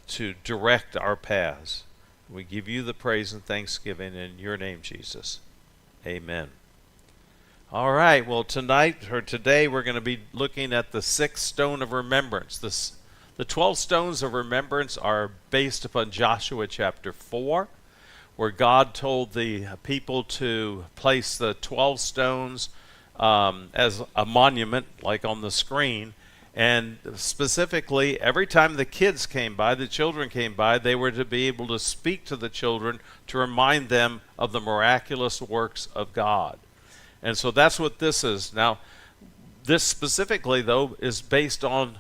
to direct our paths. We give you the praise and thanksgiving in your name, Jesus. Amen. All right, well, today, we're going to be looking at the sixth stone of remembrance. The 12 stones of remembrance are based upon Joshua chapter 4, where God told the people to place the 12 stones as a monument, like on the screen. And specifically, every time the children came by, they were to be able to speak to the children to remind them of the miraculous works of God. And so that's what this is. Now, this specifically, though, is based on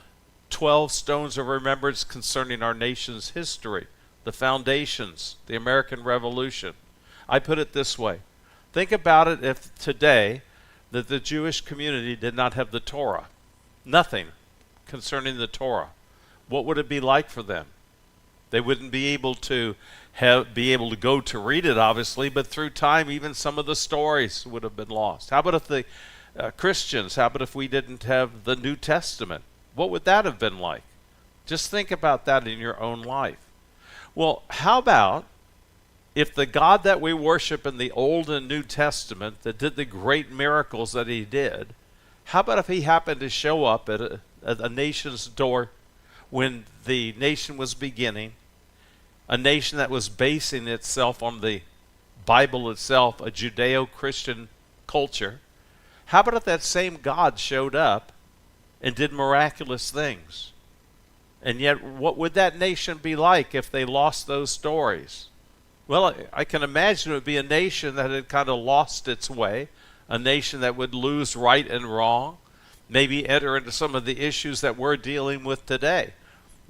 12 stones of remembrance concerning our nation's history, the foundations, the American Revolution. I put it this way. Think about it if today that the Jewish community did not have the Torah. Nothing concerning the Torah. What would it be like for them? They wouldn't be able to go to read it, obviously, but through time, even some of the stories would have been lost. How about if the Christians, how about if we didn't have the New Testament? What would that have been like? Just think about that in your own life. Well, how about if the God that we worship in the Old and New Testament that did the great miracles that he did, how about if he happened to show up at a nation's door when the nation was beginning, a nation that was basing itself on the Bible itself, a Judeo-Christian culture? How about if that same God showed up and did miraculous things? And yet, what would that nation be like if they lost those stories? Well, I can imagine it would be a nation that had kind of lost its way, a nation that would lose right and wrong, maybe enter into some of the issues that we're dealing with today.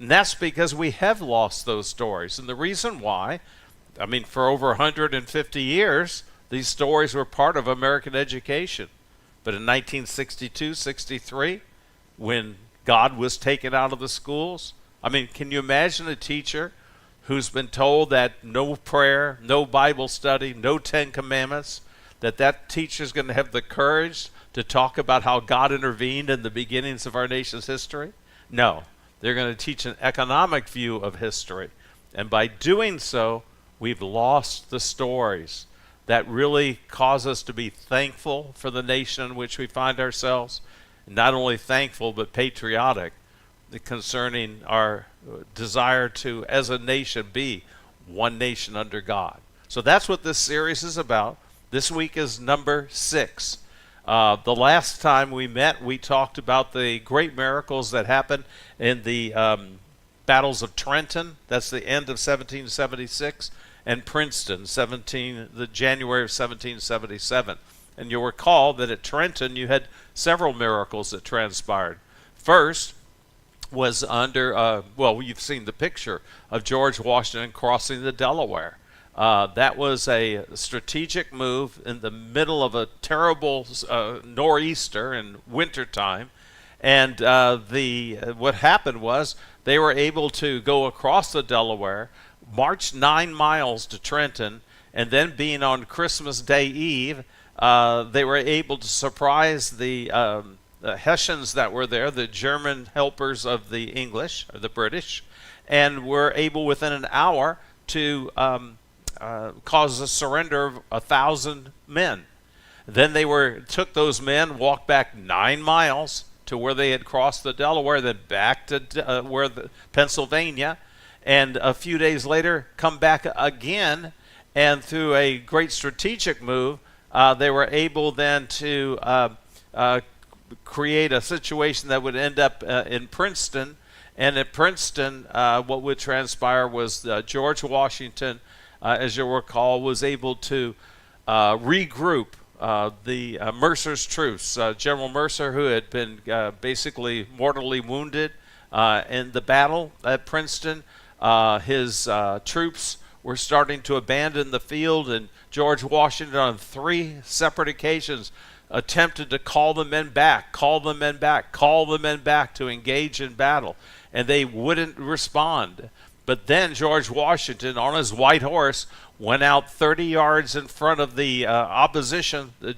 And that's because we have lost those stories. And the reason why, for over 150 years, these stories were part of American education. But in 1962, 63, when God was taken out of the schools, can you imagine a teacher who's been told that no prayer, no Bible study, no 10 Commandments, that teacher's going to have the courage to talk about how God intervened in the beginnings of our nation's history? No. They're going to teach an economic view of history. And by doing so, we've lost the stories that really cause us to be thankful for the nation in which we find ourselves. Not only thankful, but patriotic concerning our desire to, as a nation, be one nation under God. So that's what this series is about. This week is number 6. The last time we met, we talked about the great miracles that happened in the battles of Trenton. That's the end of 1776, and Princeton, the January of 1777. And you'll recall that at Trenton, you had several miracles that transpired. First was you've seen the picture of George Washington crossing the Delaware. That was a strategic move in the middle of a terrible nor'easter in wintertime. And what happened was they were able to go across the Delaware, march 9 miles to Trenton, and then being on Christmas Day Eve, they were able to surprise the Hessians that were there, the German helpers of the English, or the British, and were able within an hour to cause the surrender of 1,000 men. Then they took those men, walked back 9 miles to where they had crossed the Delaware, then back to Pennsylvania, and a few days later come back again, and through a great strategic move, they were able then to create a situation that would end up in Princeton. And at Princeton, what would transpire was George Washington, as you'll recall, was able to regroup the Mercer's troops. General Mercer, who had been basically mortally wounded in the battle at Princeton, his troops were starting to abandon the field, and George Washington on 3 separate occasions attempted to call the men back to engage in battle, and they wouldn't respond. But then George Washington, on his white horse, went out 30 yards in front of the opposition, the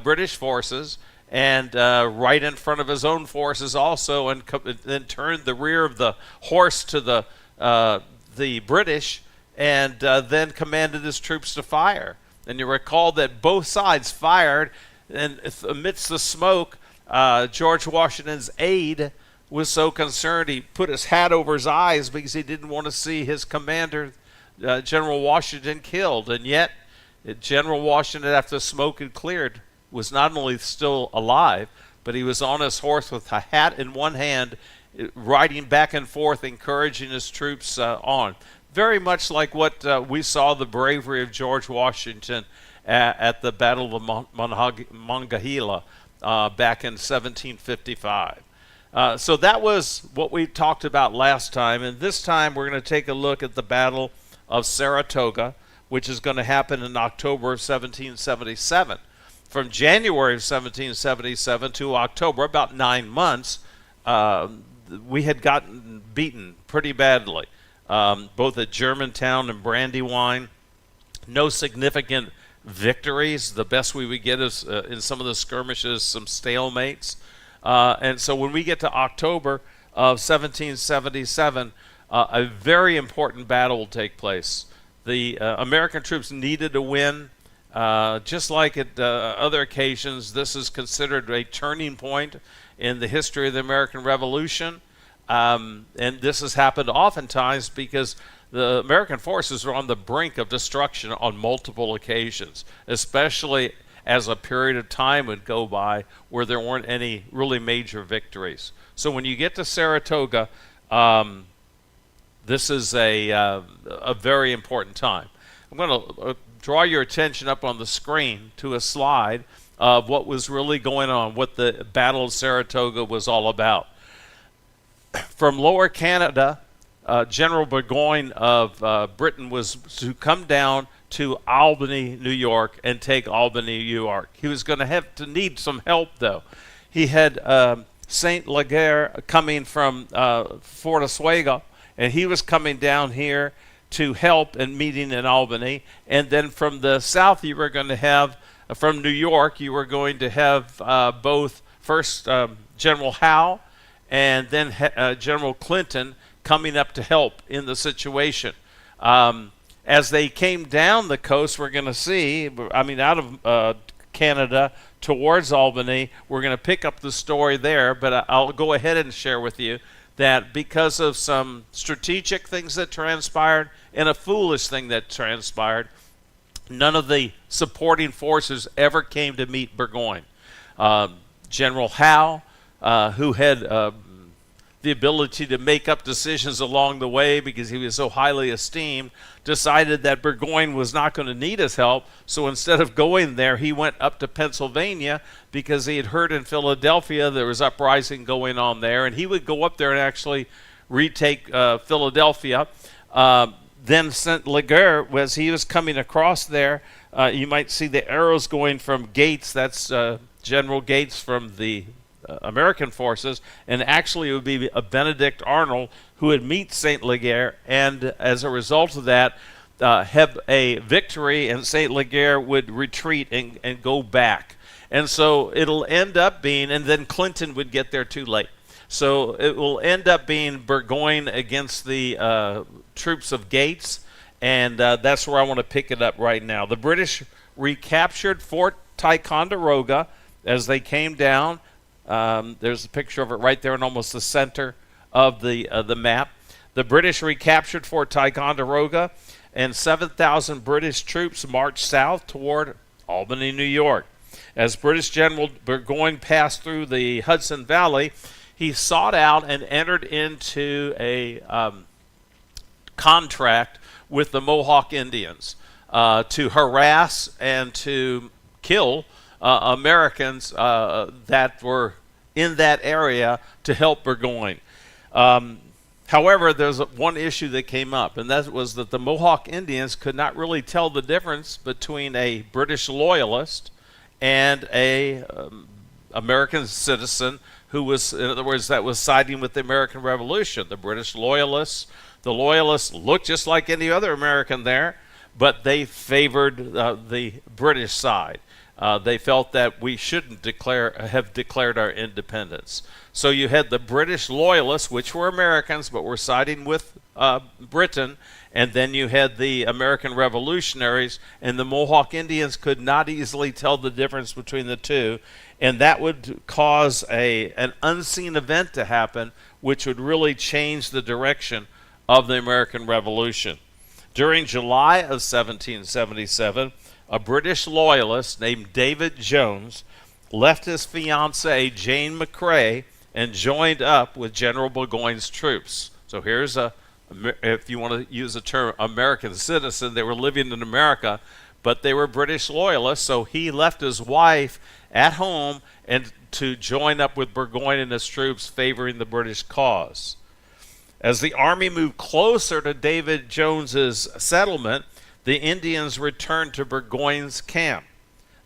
British forces, and right in front of his own forces also, and then turned the rear of the horse to the British, and then commanded his troops to fire. And you recall that both sides fired, and amidst the smoke, George Washington's aide was so concerned he put his hat over his eyes because he didn't want to see his commander, General Washington, killed. And yet, General Washington, after the smoke had cleared, was not only still alive, but he was on his horse with a hat in one hand, riding back and forth, encouraging his troops on. Very much like what we saw the bravery of George Washington at the Battle of Monongahela back in 1755. So that was what we talked about last time, and this time we're going to take a look at the Battle of Saratoga, which is going to happen in October of 1777. From January of 1777 to October, about 9 months, we had gotten beaten pretty badly, both at Germantown and Brandywine. No significant victories. The best we would get is in some of the skirmishes, some stalemates. And so when we get to October of 1777, a very important battle will take place. The American troops needed to win. Just like at other occasions, this is considered a turning point in the history of the American Revolution. And this has happened oftentimes because the American forces are on the brink of destruction on multiple occasions, especially as a period of time would go by where there weren't any really major victories. So when you get to Saratoga, this is a very important time. I'm going to draw your attention up on the screen to a slide of what was really going on, what the Battle of Saratoga was all about. From Lower Canada, General Burgoyne of Britain was to come down to Albany, New York, and take Albany, New York. He was going to have to need some help, though. He had Saint Leger coming from Fort Oswego, and he was coming down here to help and meeting in Albany. And then from the south, you were going to have, from New York, you were going to have both first General Howe and then General Clinton coming up to help in the situation. As they came down the coast, we're going to see, out of Canada towards Albany, we're going to pick up the story there, but I'll go ahead and share with you that because of some strategic things that transpired and a foolish thing that transpired, none of the supporting forces ever came to meet Burgoyne. General Howe, who had the ability to make up decisions along the way because he was so highly esteemed, decided that Burgoyne was not going to need his help. So instead of going there, he went up to Pennsylvania because he had heard in Philadelphia there was uprising going on there, and he would go up there and actually retake Philadelphia. Then Saint Leger, as he was coming across there, you might see the arrows going from Gates, that's General Gates from the American forces, and actually it would be a Benedict Arnold who would meet Saint Leger, and as a result of that, have a victory, and Saint Leger would retreat and go back. And so it'll end up being, and then Clinton would get there too late. So it will end up being Burgoyne against the troops of Gates, and that's where I want to pick it up right now. The British recaptured Fort Ticonderoga as they came down. There's a picture of it right there in almost the center of the map. The British recaptured Fort Ticonderoga, and 7,000 British troops marched south toward Albany, New York. As British General Burgoyne passed through the Hudson Valley, he sought out and entered into a contract with the Mohawk Indians to harass and to kill Americans that were in that area to help Burgoyne. However, there's one issue that came up, and that was that the Mohawk Indians could not really tell the difference between a British loyalist and a American citizen who was, in other words, that was siding with the American Revolution. The British loyalists, the loyalists looked just like any other American there, but they favored the British side. they felt that we shouldn't have declared our independence. So you had the British loyalists, which were Americans but were siding with Britain, and then you had the American revolutionaries, and the Mohawk Indians could not easily tell the difference between the two, and that would cause an unseen event to happen, which would really change the direction of the American Revolution. During July of 1777, a British loyalist named David Jones left his fiancée Jane McCrae and joined up with General Burgoyne's troops. So here's if you want to use the term American citizen, they were living in America, but they were British loyalists, so he left his wife at home and to join up with Burgoyne and his troops favoring the British cause. As the army moved closer to David Jones's settlement, the Indians returned to Burgoyne's camp.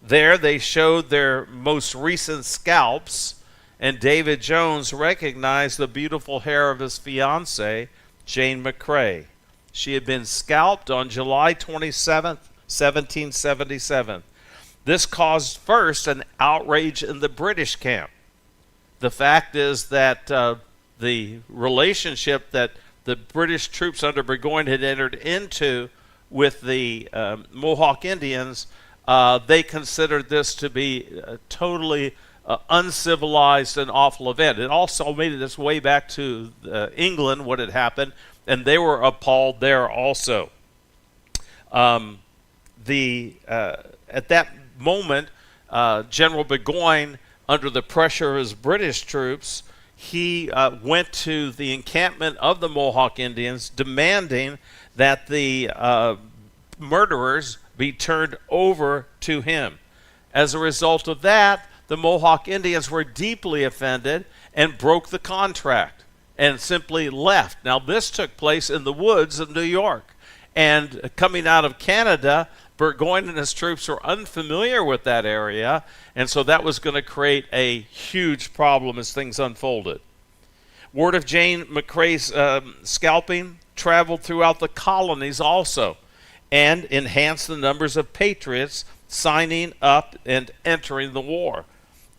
There they showed their most recent scalps, and David Jones recognized the beautiful hair of his fiancée, Jane McCrae. She had been scalped on July 27th, 1777. This caused first an outrage in the British camp. The fact is that the relationship that the British troops under Burgoyne had entered into with the Mohawk Indians, they considered this to be a totally uncivilized and awful event. It also made its way back to England, what had happened, and they were appalled there also. At that moment, General Burgoyne, under the pressure of his British troops, he went to the encampment of the Mohawk Indians demanding that the murderers be turned over to him. As a result of that, the Mohawk Indians were deeply offended and broke the contract and simply left. Now, this took place in the woods of New York. And coming out of Canada, Burgoyne and his troops were unfamiliar with that area, and so that was going to create a huge problem as things unfolded. Word of Jane McCrae's scalping traveled throughout the colonies also, and enhanced the numbers of patriots signing up and entering the war.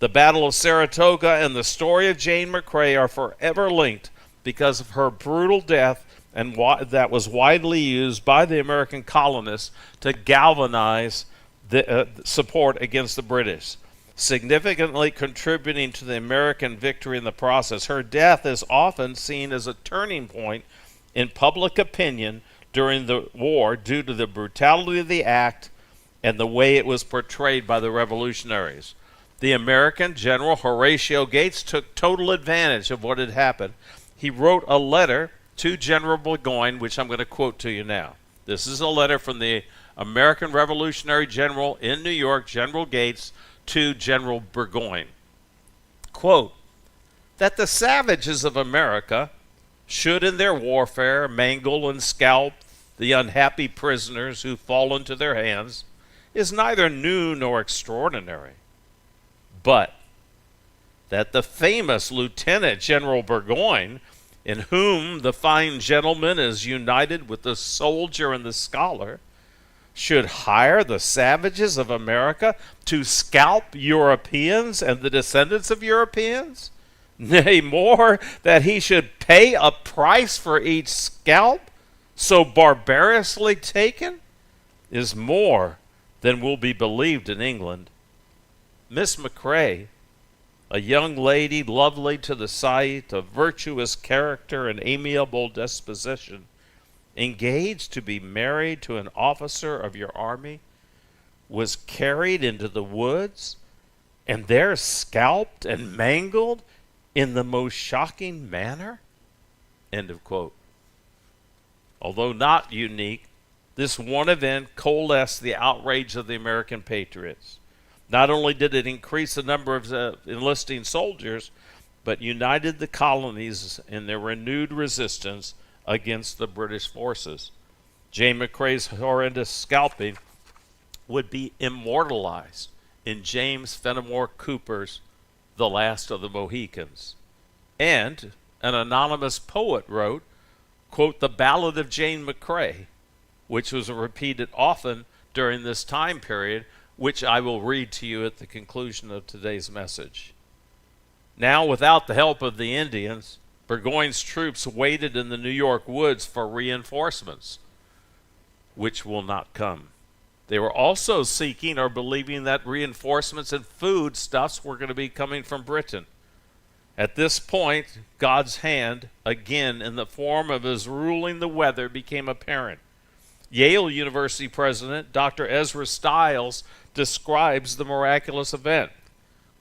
The Battle of Saratoga and the story of Jane McCrae are forever linked because of her brutal death, and that was widely used by the American colonists to galvanize the support against the British, significantly contributing to the American victory in the process. Her death is often seen as a turning point in public opinion during the war due to the brutality of the act and the way it was portrayed by the revolutionaries. The American General Horatio Gates took total advantage of what had happened. He wrote a letter to General Burgoyne, which I'm going to quote to you now. This is a letter from the American Revolutionary General in New York, General Gates, to General Burgoyne. Quote, that the savages of America should in their warfare mangle and scalp the unhappy prisoners who fall into their hands is neither new nor extraordinary, but that the famous Lieutenant General Burgoyne, in whom the fine gentleman is united with the soldier and the scholar, should hire the savages of America to scalp Europeans and the descendants of Europeans? Nay, more, that he should pay a price for each scalp so barbarously taken, is more than will be believed in England. Miss McCrae, a young lady lovely to the sight, of virtuous character and amiable disposition, engaged to be married to an officer of your army, was carried into the woods and there scalped and mangled in the most shocking manner? End of quote. Although not unique, this one event coalesced the outrage of the American patriots. Not only did it increase the number of enlisting soldiers, but united the colonies in their renewed resistance against the British forces. Jane McCrae's horrendous scalping would be immortalized in James Fenimore Cooper's The Last of the Mohicans. And an anonymous poet wrote, quote, the Ballad of Jane McCrae, which was repeated often during this time period, which I will read to you at the conclusion of today's message. Now, without the help of the Indians, Burgoyne's troops waited in the New York woods for reinforcements, which will not come. They were also seeking or believing that reinforcements and foodstuffs were going to be coming from Britain. At this point, God's hand, again in the form of his ruling the weather, became apparent. Yale University president Dr. Ezra Stiles describes the miraculous event,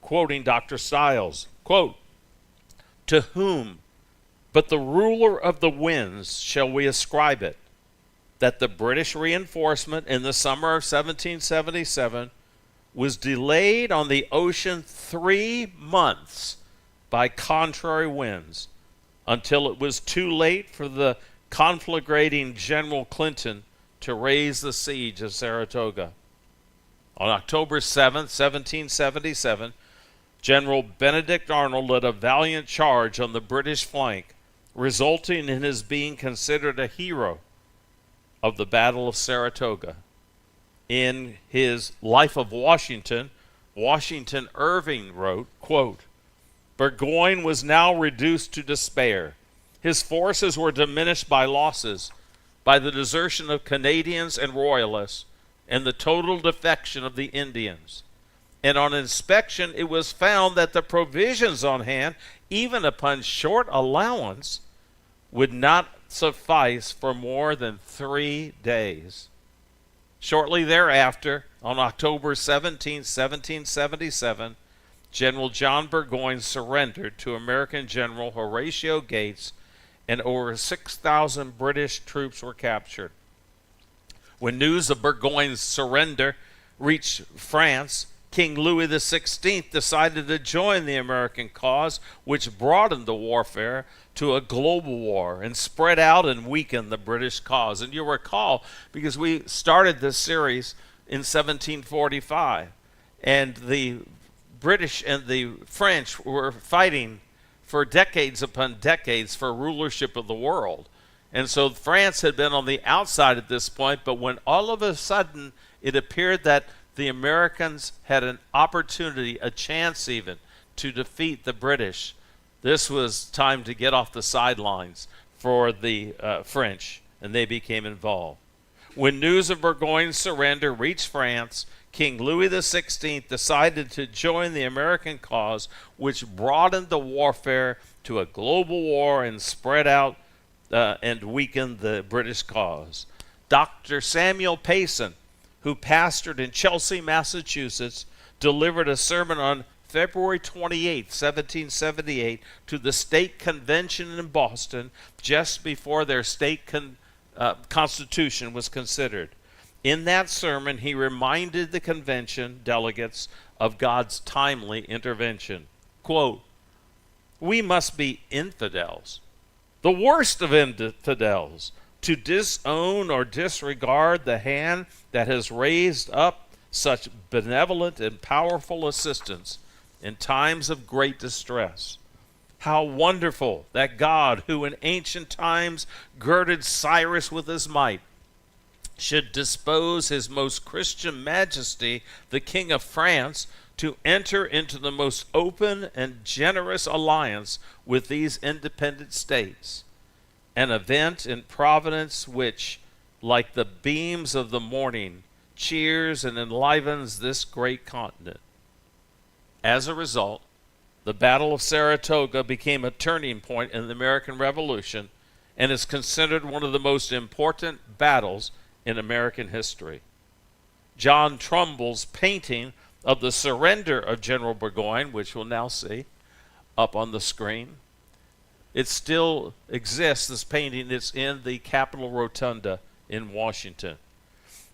quoting Dr. Stiles, quote, "To whom but the ruler of the winds shall we ascribe it, that the British reinforcement in the summer of 1777 was delayed on the ocean 3 months by contrary winds, until it was too late for the conflagrating General Clinton to raise the siege of Saratoga. On October 7, 1777, General Benedict Arnold led a valiant charge on the British flank, resulting in his being considered a hero of the Battle of Saratoga. In his Life of Washington, Washington Irving wrote, quote, "Burgoyne was now reduced to despair. His forces were diminished by losses, by the desertion of Canadians and Royalists, and the total defection of the Indians. And on inspection it was found that the provisions on hand, even upon short allowance, would not suffice for more than 3 days. Shortly thereafter, on October 17, 1777, General John Burgoyne surrendered to American General Horatio Gates, and over 6,000 British troops were captured. When news of Burgoyne's surrender reached France, King Louis XVI decided to join the American cause, which broadened the warfare to a global war and spread out and weakened the British cause. And you'll recall, because we started this series in 1745, and the British and the French were fighting for decades upon decades for rulership of the world. And so France had been on the outside at this point, but when all of a sudden it appeared that the Americans had an opportunity, a chance even, to defeat the British, this was time to get off the sidelines for the French, and they became involved. When news of Burgoyne's surrender reached France, King Louis XVI decided to join the American cause, which broadened the warfare to a global war and spread out and weakened the British cause. Dr. Samuel Payson, who pastored in Chelsea, Massachusetts, delivered a sermon on February 28, 1778, to the state convention in Boston just before their state constitution was considered. In that sermon, he reminded the convention delegates of God's timely intervention. Quote, "We must be infidels, the worst of infidels, to disown or disregard the hand that has raised up such benevolent and powerful assistance in times of great distress. How wonderful that God, who in ancient times girded Cyrus with his might, should dispose his most Christian majesty, the King of France, to enter into the most open and generous alliance with these independent states, an event in providence which, like the beams of the morning, cheers and enlivens this great continent." As a result, the Battle of Saratoga became a turning point in the American Revolution and is considered one of the most important battles in American history. John Trumbull's painting of the surrender of General Burgoyne, which we'll now see up on the screen, it still exists, this painting. It's in the Capitol Rotunda in Washington.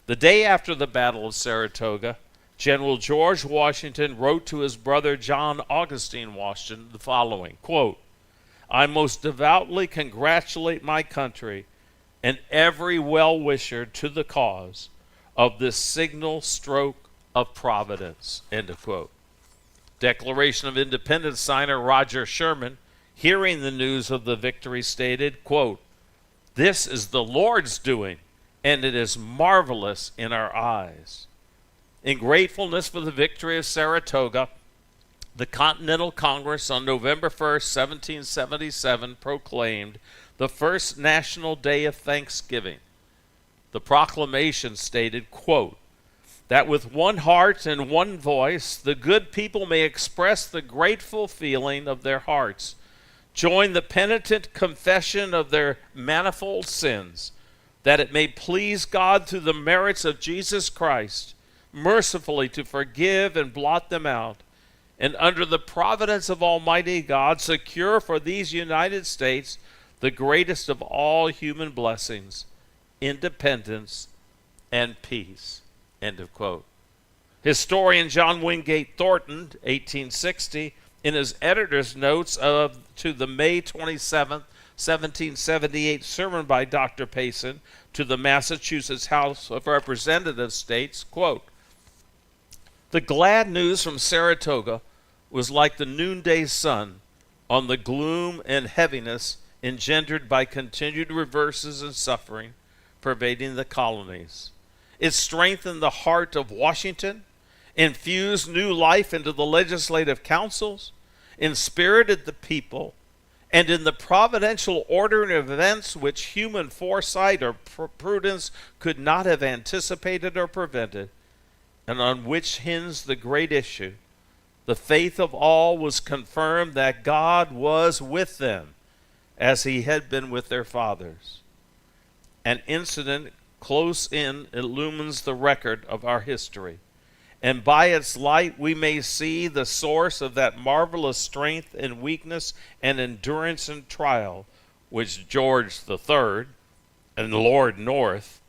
The day after the Battle of Saratoga, General George Washington wrote to his brother John Augustine Washington the following, quote, "I most devoutly congratulate my country and every well-wisher to the cause of this signal stroke of Providence," end of quote. Declaration of Independence signer Roger Sherman, hearing the news of the victory, stated, quote, "This is the Lord's doing, and it is marvelous in our eyes." In gratefulness for the victory of Saratoga, the Continental Congress on November 1st, 1777 proclaimed the first National Day of Thanksgiving. The proclamation stated, quote, that with one heart and one voice, the good people may express the grateful feeling of their hearts, join the penitent confession of their manifold sins, that it may please God through the merits of Jesus Christ, mercifully to forgive and blot them out, and under the providence of Almighty God, secure for these United States the greatest of all human blessings, independence and peace. End of quote. Historian John Wingate Thornton, 1860, in his editor's notes to the May 27, 1778 sermon by Dr. Payson to the Massachusetts House of Representatives states, quote, the glad news from Saratoga was like the noonday sun on the gloom and heaviness engendered by continued reverses and suffering pervading the colonies. It strengthened the heart of Washington, infused new life into the legislative councils, inspirited the people, and in the providential ordering of events which human foresight or prudence could not have anticipated or prevented, and on which hinged the great issue, the faith of all was confirmed that God was with them, as he had been with their fathers. An incident close in illumines the record of our history, and by its light we may see the source of that marvelous strength and weakness and endurance and trial which George III and Lord North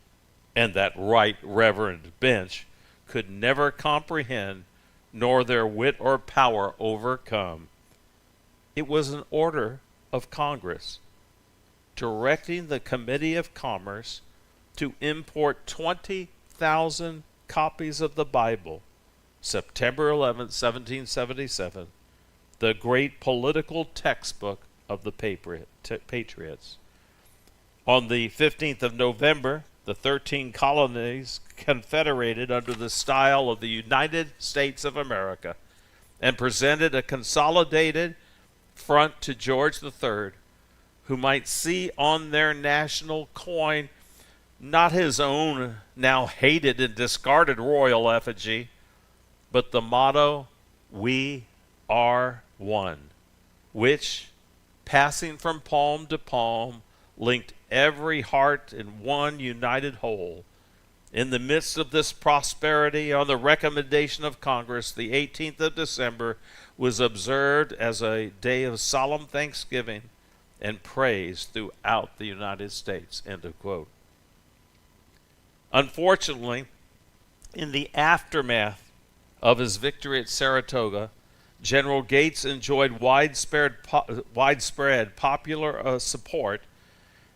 and that right reverend bench could never comprehend, nor their wit or power overcome. It was an order of Congress directing the Committee of Commerce to import 20,000 copies of the Bible, September 11, 1777, the great political textbook of the Patriots. On the 15th of November, the 13 colonies confederated under the style of the United States of America and presented a consolidated front to George III, who might see on their national coin not his own now hated and discarded royal effigy, but the motto, "We are one," which, passing from palm to palm, linked every heart in one united whole. In the midst of this prosperity, on the recommendation of Congress, the 18th of December was observed as a day of solemn thanksgiving and praise throughout the United States. End of quote. Unfortunately, in the aftermath of his victory at Saratoga, General Gates enjoyed widespread popular support,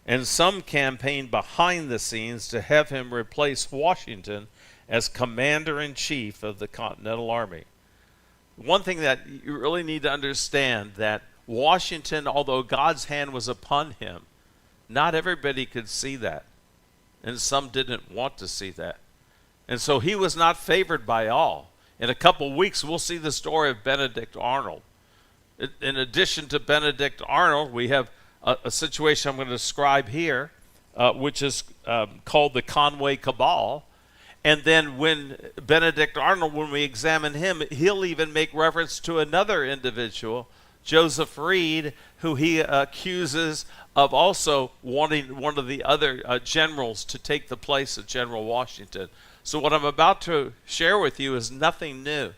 and some campaigned behind the scenes to have him replace Washington as commander-in-chief of the Continental Army. One thing that you really need to understand, that Washington, although God's hand was upon him, not everybody could see that, and some didn't want to see that. And so he was not favored by all. In a couple weeks, we'll see the story of Benedict Arnold. In addition to Benedict Arnold, we have a situation I'm going to describe here, which is called the Conway Cabal. And then when Benedict Arnold, when we examine him, he'll even make reference to another individual, Joseph Reed, who he accuses of also wanting one of the other generals to take the place of General Washington. So what I'm about to share with you is nothing new.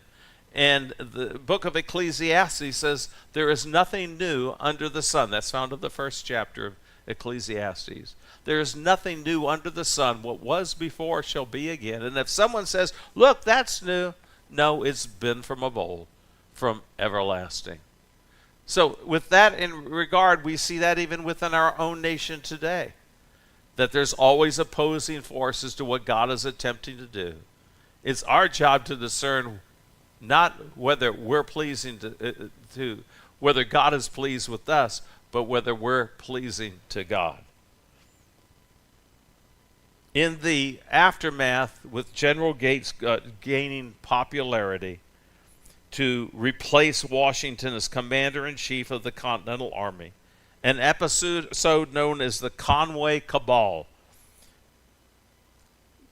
And the book of Ecclesiastes says there is nothing new under the sun. That's found in the first chapter of Ecclesiastes. There is nothing new under the sun. What was before shall be again. And if someone says, look, that's new, no, it's been from of old, from everlasting. So with that in regard, we see that even within our own nation today, that there's always opposing forces to what God is attempting to do. It's our job to discern not whether we're pleasing to whether God is pleased with us, but whether we're pleasing to God. In the aftermath, with General Gates gaining popularity to replace Washington as commander-in-chief of the Continental Army, an episode known as the Conway Cabal,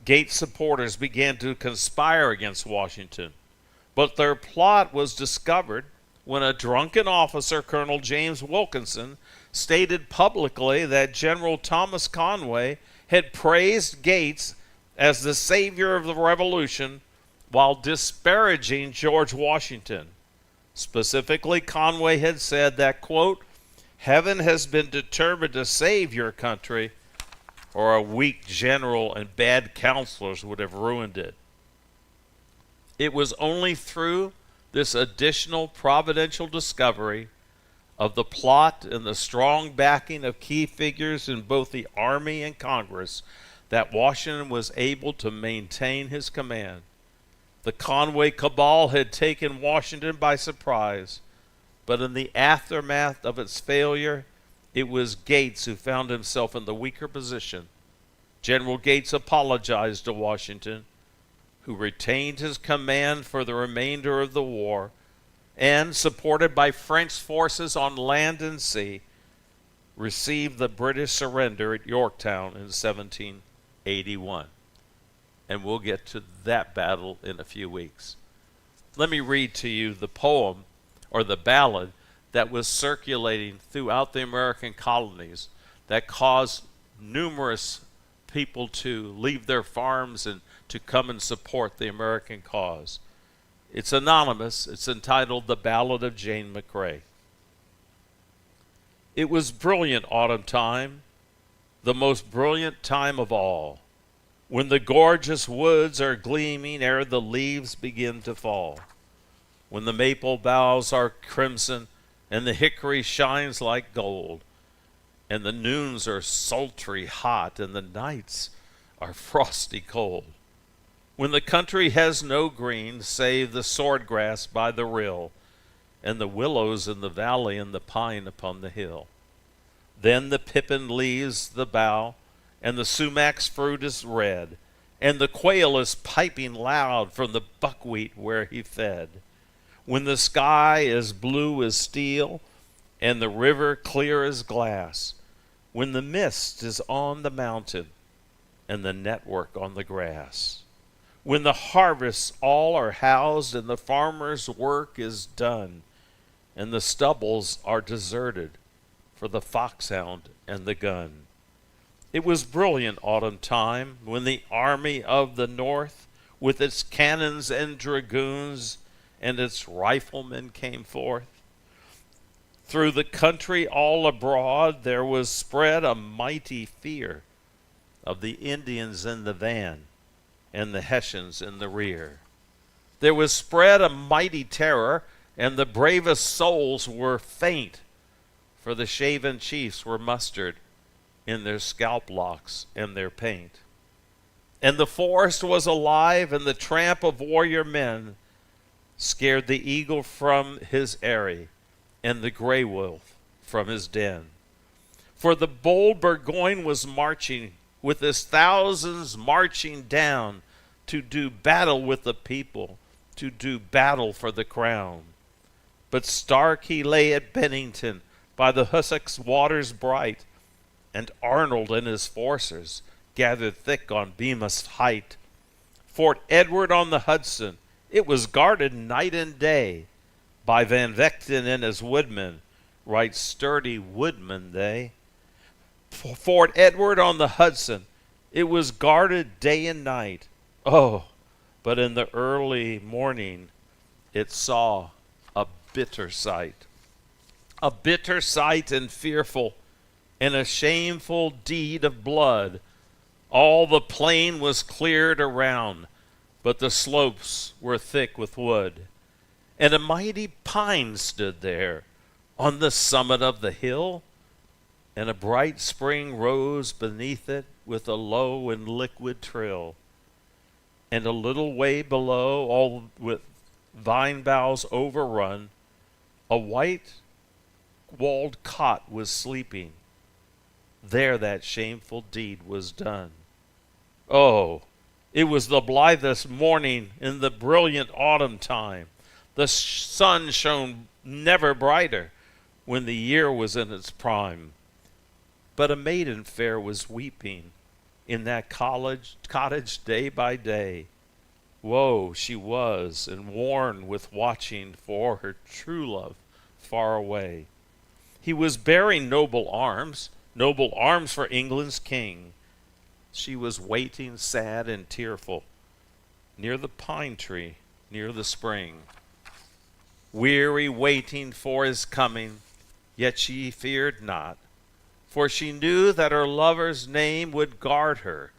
Gates supporters began to conspire against Washington, but their plot was discovered when a drunken officer, Colonel James Wilkinson, stated publicly that General Thomas Conway had praised Gates as the savior of the revolution while disparaging George Washington. Specifically, Conway had said that, quote, "Heaven has been determined to save your country, or a weak general and bad counselors would have ruined it." It was only through this additional providential discovery of the plot and the strong backing of key figures in both the Army and Congress that Washington was able to maintain his command. The Conway Cabal had taken Washington by surprise, but in the aftermath of its failure, it was Gates who found himself in the weaker position. General Gates apologized to Washington, who retained his command for the remainder of the war, and, supported by French forces on land and sea, received the British surrender at Yorktown in 1781. And we'll get to that battle in a few weeks. Let me read to you the poem, or the ballad, that was circulating throughout the American colonies that caused numerous people to leave their farms and to come and support the American cause. It's anonymous. It's entitled "The Ballad of Jane McCrae." It was brilliant autumn time, the most brilliant time of all, when the gorgeous woods are gleaming ere the leaves begin to fall, when the maple boughs are crimson and the hickory shines like gold, and the noons are sultry hot and the nights are frosty cold, when the country has no green save the swordgrass by the rill, and the willows in the valley and the pine upon the hill. Then the pippin leaves the bough, and the sumac's fruit is red, and the quail is piping loud from the buckwheat where he fed. When the sky is blue as steel, and the river clear as glass, when the mist is on the mountain, and the network on the grass, when the harvests all are housed and the farmer's work is done, and the stubbles are deserted for the foxhound and the gun. It was brilliant autumn time when the army of the North, with its cannons and dragoons and its riflemen, came forth. Through the country all abroad there was spread a mighty fear of the Indians in the van and the Hessians in the rear. There was spread a mighty terror, and the bravest souls were faint, for the shaven chiefs were mustered in their scalp locks and their paint. And the forest was alive, and the tramp of warrior men scared the eagle from his eyrie and the gray wolf from his den. For the bold Burgoyne was marching with his thousands marching down to do battle with the people, to do battle for the crown. But stark he lay at Bennington by the Hoosac waters bright, and Arnold and his forces gathered thick on Bemis height. Fort Edward on the Hudson, it was guarded night and day by Van Vechten and his woodmen, right sturdy woodmen they. Fort Edward on the Hudson, it was guarded day and night. Oh, but in the early morning it saw a bitter sight. A bitter sight and fearful, and a shameful deed of blood. All the plain was cleared around, but the slopes were thick with wood. And a mighty pine stood there on the summit of the hill, and a bright spring rose beneath it with a low and liquid trill. And a little way below, all with vine boughs overrun, a white-walled cot was sleeping. There that shameful deed was done. Oh, it was the blithest morning in the brilliant autumn time. The sun shone never brighter when the year was in its prime. But a maiden fair was weeping in that cottage day by day. Woe she was, and worn with watching for her true love far away. He was bearing noble arms for England's king. She was waiting sad and tearful near the pine tree, near the spring. Weary waiting for his coming, yet she feared not, for she knew that her lover's name would guard her,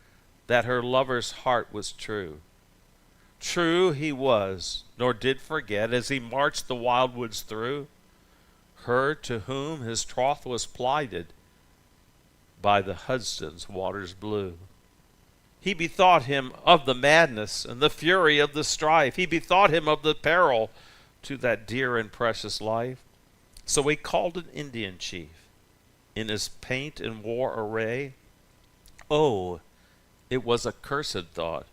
that her lover's heart was true. True he was, nor did forget, as he marched the wildwoods through, her to whom his troth was plighted by the Hudson's waters blue. He bethought him of the madness and the fury of the strife. He bethought him of the peril to that dear and precious life. So he called an Indian chief in his paint and war array. Oh, it was a cursed thought,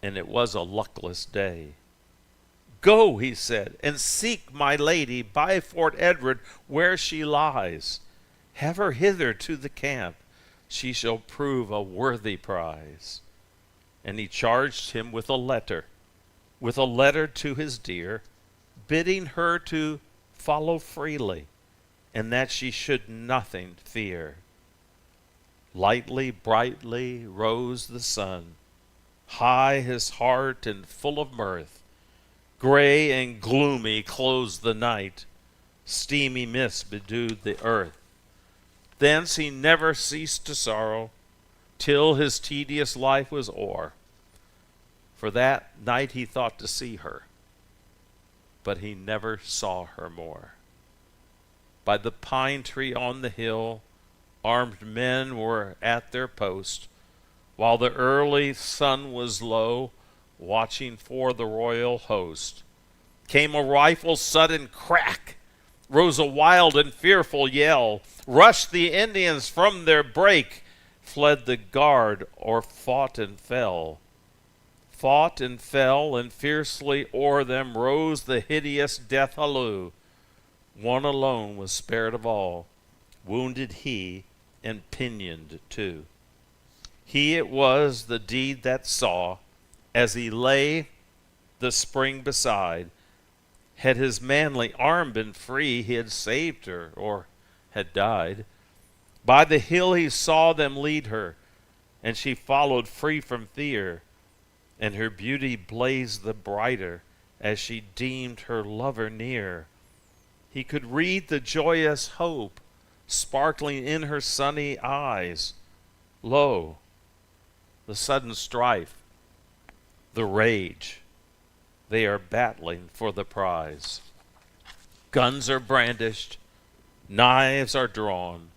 and it was a luckless day. Go, he said, and seek my lady by Fort Edward where she lies. Have her hither to the camp. She shall prove a worthy prize. And he charged him with a letter to his dear, bidding her to follow freely, and that she should nothing fear. Lightly, brightly rose the sun, high his heart and full of mirth. Gray and gloomy closed the night, steamy mists bedewed the earth. Thence he never ceased to sorrow, till his tedious life was o'er. For that night he thought to see her, but he never saw her more. By the pine tree on the hill, armed men were at their post, while the early sun was low, watching for the royal host. Came a rifle's sudden crack, rose a wild and fearful yell, rushed the Indians from their brake, fled the guard, or fought and fell. Fought and fell, and fiercely o'er them rose the hideous death halloo. One alone was spared of all, wounded he, and pinioned too. He it was the deed that saw, as he lay the spring beside, had his manly arm been free, he had saved her, or had died. By the hill he saw them lead her, and she followed free from fear, and her beauty blazed the brighter as she deemed her lover near. He could read the joyous hope sparkling in her sunny eyes. Lo, the sudden strife, the rage, they are battling for the prize. Guns are brandished, knives are drawn,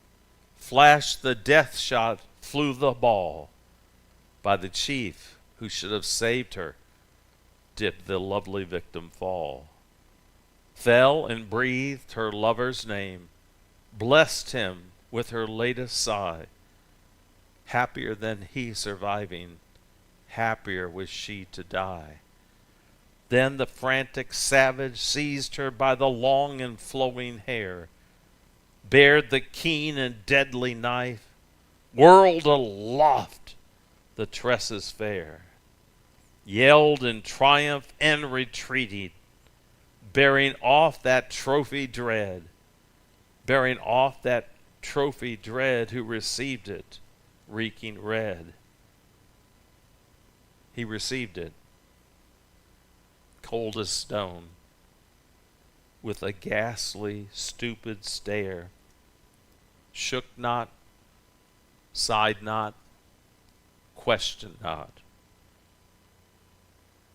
flashed the death shot, flew the ball. By the chief who should have saved her did the lovely victim fall. Fell and breathed her lover's name, blessed him with her latest sigh. Happier than he surviving, happier was she to die. Then the frantic savage seized her by the long and flowing hair, bared the keen and deadly knife, whirled aloft the tresses fair, yelled in triumph and retreated, bearing off that trophy dread, who received it, reeking red. He received it, cold as stone, with a ghastly, stupid stare, shook not, sighed not, questioned not.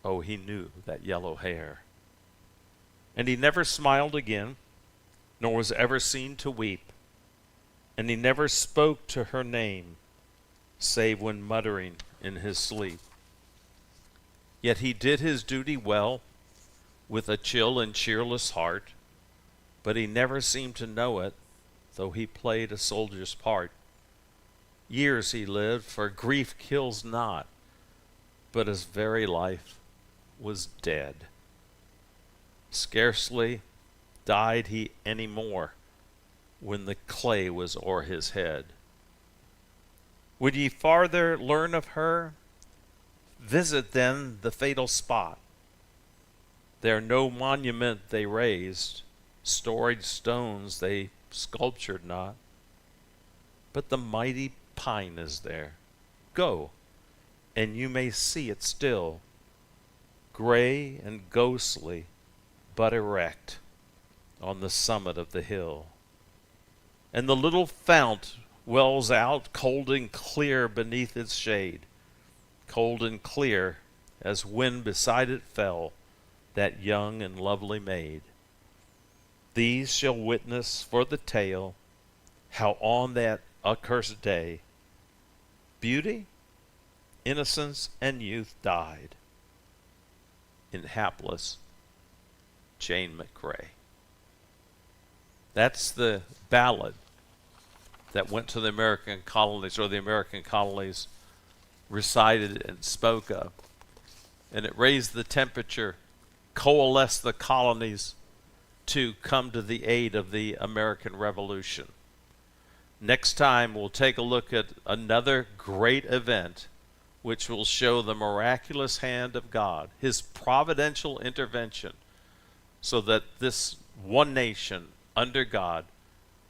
Oh, he knew that yellow hair. And he never smiled again, nor was ever seen to weep, and he never spoke to her name, save when muttering in his sleep. Yet he did his duty well, with a chill and cheerless heart, but he never seemed to know it, though he played a soldier's part. years he lived, for grief kills not, but his very life was dead. Scarcely died he any more when the clay was o'er his head. Would ye farther learn of her? Visit then the fatal spot. There no monument they raised, storied stones they sculptured not, but the mighty pine is there. Go, and you may see it still, gray and ghostly, but erect on the summit of the hill. And the little fount wells out cold and clear beneath its shade, cold and clear as when beside it fell that young and lovely maid. These shall witness for the tale how on that accursed day beauty, innocence, and youth died in hapless Jane McRae. That's the ballad that went to the American colonies, or the American colonies recited and spoke of. And it raised the temperature, coalesced the colonies to come to the aid of the American Revolution. Next time, we'll take a look at another great event which will show the miraculous hand of God, his providential intervention, so that this one nation under God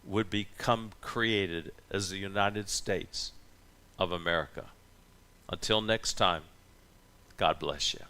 would become created as the United States of America. Until next time, God bless you.